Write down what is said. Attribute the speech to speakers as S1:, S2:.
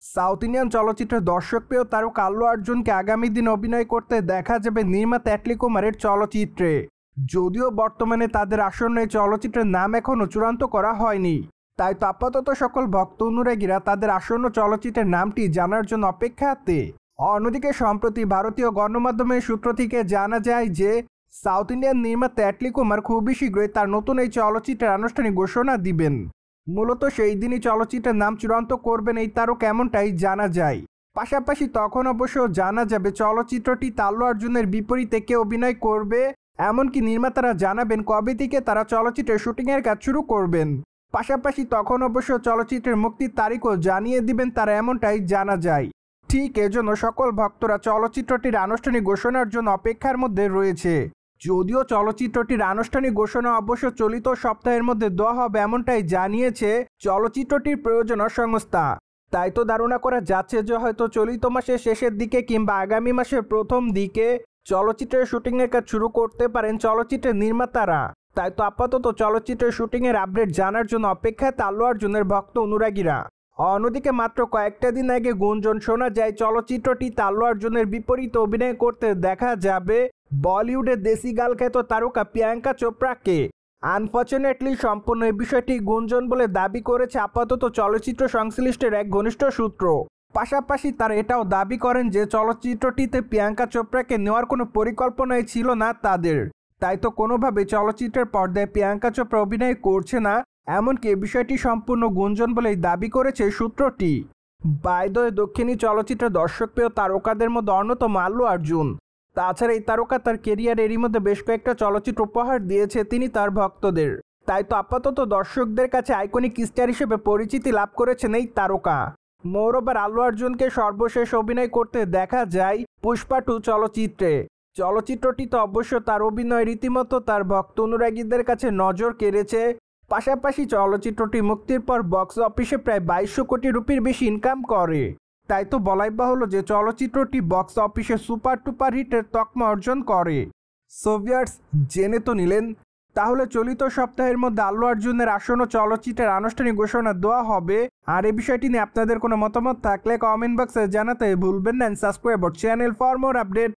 S1: South Indian চলচ্চিত্রের দর্শকপ্রিয় তারকা আল্লু অর্জুনকে আগামী দিন অভিনয় করতে দেখা যাবে নির্মাতা অ্যাটলি কুমারের চলচ্চিত্রে। যদিও বর্তমানে তাদের আসন্ন এই চলচ্চিত্রের নাম এখনও চূড়ান্ত করা হয়নি, তাই তো আপাতত সকল ভক্ত অনুরাগীরা তাদের আসন্ন চলচ্চিত্রের নামটি জানার জন্য অপেক্ষাতে। অন্যদিকে সম্প্রতি ভারতীয় গণমাধ্যমের সূত্র থেকে জানা যায় যে সাউথ ইন্ডিয়ান নির্মাতা অ্যাটলি কুমার খুবই শীঘ্রই তার নতুন এই চলচ্চিত্রের আনুষ্ঠানিক ঘোষণা দিবেন। মূলত সেই দিনই চলচ্চিত্রের নাম চূড়ান্ত করবেন এই তারকা, এমনটাই জানা যায়। পাশাপাশি তখন অবশ্য জানা যাবে চলচ্চিত্রটি আল্লু অর্জুনের বিপরীতে কে অভিনয় করবে, এমনকি নির্মাতারা জানাবেন কবে থেকে তারা চলচ্চিত্রের শুটিংয়ের কাজ শুরু করবেন। পাশাপাশি তখন অবশ্য চলচ্চিত্রের মুক্তির তারিখও জানিয়ে দিবেন তারা, এমনটাই জানা যায়। ঠিক এজন্য সকল ভক্তরা চলচ্চিত্রটির আনুষ্ঠানিক ঘোষণার জন্য অপেক্ষার মধ্যে রয়েছে। যদিও চলচ্চিত্রটির আনুষ্ঠানিক ঘোষণা অবশ্য চলিত সপ্তাহের মধ্যে দেওয়া হবে, এমনটাই জানিয়েছে চলচ্চিত্রটির প্রযোজনা সংস্থা। তাই তো ধারণা করা যাচ্ছে যে হয়তো চলিত মাসের শেষের দিকে কিংবা আগামী মাসের প্রথম দিকে চলচ্চিত্রের শুটিংয়ের কাজ শুরু করতে পারেন চলচ্চিত্রের নির্মাতারা। তাই তো আপাতত চলচ্চিত্রের শুটিংয়ের আপডেট জানার জন্য অপেক্ষায় আল্লু অর্জুনের ভক্ত অনুরাগীরা। অন্যদিকে মাত্র কয়েকটা দিন আগে গুঞ্জন শোনা যায় চলচ্চিত্রটি আল্লু অর্জুনের বিপরীতে অভিনয় করতে দেখা যাবে বলিউডের দেশি গাল খ্যাত তারকা প্রিয়াঙ্কা চোপড়াকে। আনফর্চুনেটলি সম্পূর্ণ এই বিষয়টি গুঞ্জন বলে দাবি করেছে আপাতত চলচ্চিত্র সংশ্লিষ্টের এক ঘনিষ্ঠ সূত্র। পাশাপাশি তারা এটাও দাবি করেন যে চলচ্চিত্রটিতে প্রিয়াঙ্কা চোপড়াকে নেওয়ার কোনো পরিকল্পনাই ছিল না তাদের। তাই তো কোনোভাবে চলচ্চিত্রের পর্দায় প্রিয়াঙ্কা চোপড়া অভিনয় করছে না, এমনকি এই বিষয়টি সম্পূর্ণ গুঞ্জন বলেই দাবি করেছে সূত্রটি। বাই দ্য ওয়ে, দক্ষিণী চলচ্চিত্রের দর্শকপ্রিয় তারকাদের মধ্যে অন্যতম আল্লু অর্জুন। তাছাড়া এই তারকা তার কেরিয়ার এরই মধ্যে বেশ কয়েকটা চলচ্চিত্র উপহার দিয়েছে তিনি তার ভক্তদের। তাই তো আপাতত দর্শকদের কাছে আইকনিক স্টার হিসেবে পরিচিতি লাভ করেছেন এই তারকা। মোরওভার আল্লু অর্জুনকে সর্বশেষ অভিনয় করতে দেখা যায় পুষ্পা 2 চলচ্চিত্রে। চলচ্চিত্রটিতে অবশ্য তার অভিনয় রীতিমতো তার ভক্ত অনুরাগীদের কাছে নজর কেড়েছে। পাশাপাশি চলচ্চিত্রটি মুক্তির পর বক্স অফিসে প্রায় 2200 কোটি রুপির বেশি ইনকাম করে। তাই তো বলাই বাহুল্য যে চলচ্চিত্রটি বক্স অফিসে সুপার টুপার হিটের তকমা অর্জন করে। সো ভিউয়ার্স, জেনে তো নিলেন, তাহলে চলিত সপ্তাহের মধ্যে আল্লু অর্জুনের আসন্ন চলচ্চিত্রের আনুষ্ঠানিক ঘোষণা দেওয়া হবে। আর এই বিষয়টি নিয়ে আপনাদের কোনো মতামত থাকলে কমেন্ট বক্সে জানাতে ভুলবেন না। Subscribe our channel for more update.